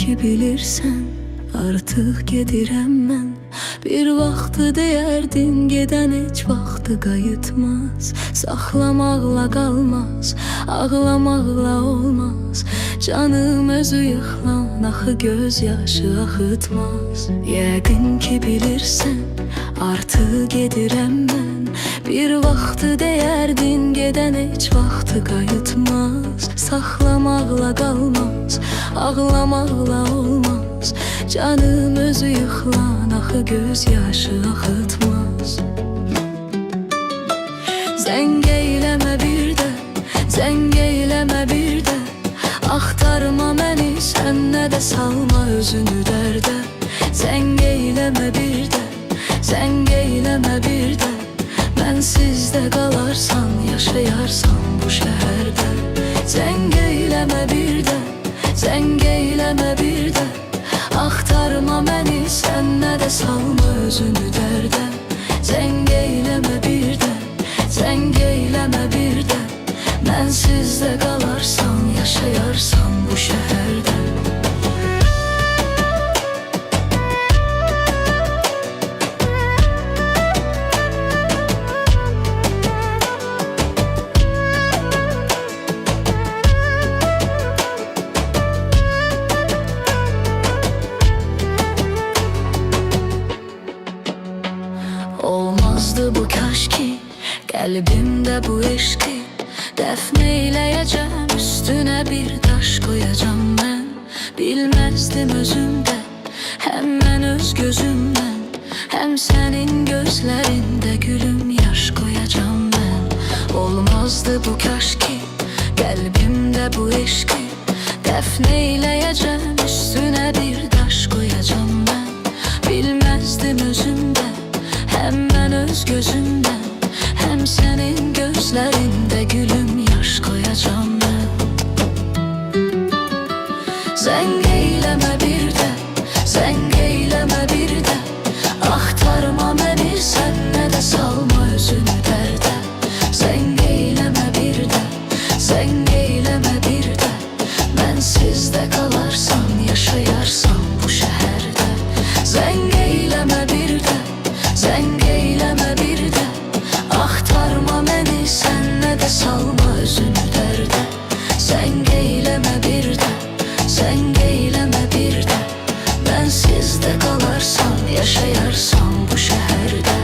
ki bilirsən, artıq gedirəm mən. Bir vaxtı deyərdin, gedən heç vaxtı qayıtmaz. Saxlamaqla qalmaz, ağlamaqla olmaz. Canım özü yıxılan, axı göz yaşı axıtmaz. Yəqin ki bilirsən, artıq gedirəm mən. Bir vaxtı deyərdin, gedən heç vaxtı qayıtmaz. Saxlamaqla qalmaz, ağlamaqla olmaz. Canım özü yıxılan, axı göz yaşı axıtmaz. Zəng eyləmə bir də, zəng eyləmə bir də. Axtarma məni, sən nə də salma özünü dərdə. Zəng eyləmə bir də, zəng eyləmə bir də. Mənsizdə qalarsan, yaşayarsan bu şəhərdə. Zəng eyləmə bir də, zəng eyləmə bir də. Axtarma məni, sən nə də salma özünü dərdə. Zəng eyləmə bir də, zəng eyləmə bir də. Mənsizdə qalarsan, yaşayarsan bu şəhərdə. Olmazdı bu kaş ki, qəlbimdə bu eşqi dəfn eyləyəcəm, üstünə bir daş qoyacam mən. Bilməzdim özümdə, həm mən öz gözümdən, həm sənin gözlərində gülüm yaş qoyacam mən. Olmazdı bu kaş ki, qəlbimdə bu eşqi dəfn eyləyəcəm, üstünə bir daş qoyacam mən. Bilməzdim özümdə, həm mən öz gözümdən, həm sənin gözlərində gülüm yaş qoyacam mən. Zəng eyləmə bir də, zəng eyləmə bir də. Axtarma məni, sən nə də salma özünü dərdə. Zəng eyləmə bir də, zəng eyləmə bir də. Mənsizdə qalarsan, yaşayarsan bu şəhərdə. Zəng eyləmə bir də, zəng eyləmə bir də. Axtarma məni, sən nə də salma özünü dərdə. Zəng eyləmə bir də, zəng eyləmə bir də. Mənsizdə qalarsan, yaşayarsan bu şəhərdə.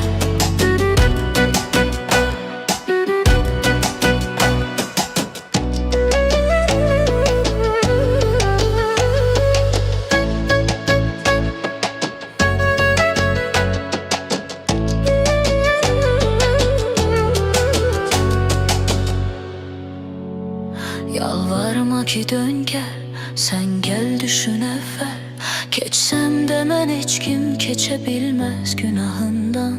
Yalvarma ki dön gəl, sən gəl düşün əvvəl. Keçsəm də mən heç kim keçə bilməz günahından.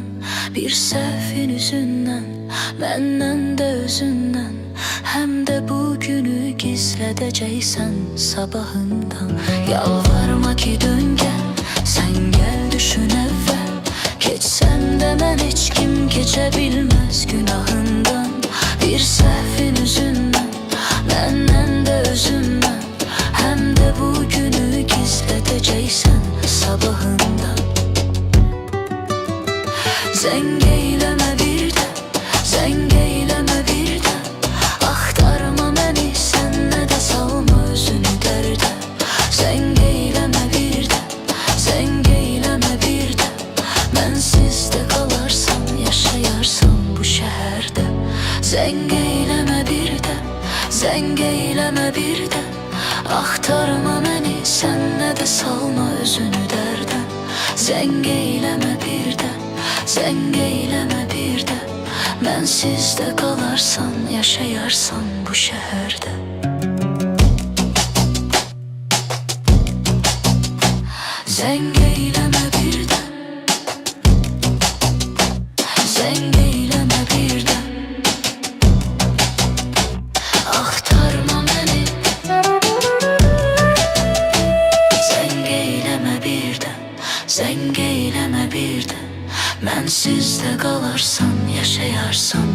Bir səhvin üzündən, məndən də özündən. Həm də bu günü gizlədəcəksən sabahından. Yalvarma ki dön gəl, sən gəl düşün əvvəl. Keçsəm də mən heç kim keçə bilməz günahından. Bir səhvin üzündən, məndən də özümdən. Həm də bu günü gizlədəcəksən sabahından. Zəng eyləmə bir də, zəng eyləmə bir də. Axtarma məni, sən nə də salma özünü dərdə. Zəng eyləmə bir də, zəng eyləmə bir də. Mənsizdə qalarsan, yaşayarsan bu şəhərdə. Zəng eyləmə bir də, zəng eyləmə bir də. Axtarma məni, sən nə də salma özünü dərdə. Zəng eyləmə bir də, zəng eyləmə bir də. Mənsizdə qalarsan, yaşayarsan bu şəhərdə. Zəng eyləmə bir də, zəng eyləmə bir də. Axtarma məni, zəng eyləmə bir də, zəng eyləmə bir də. Mənsizdə qalarsan, yaşayarsan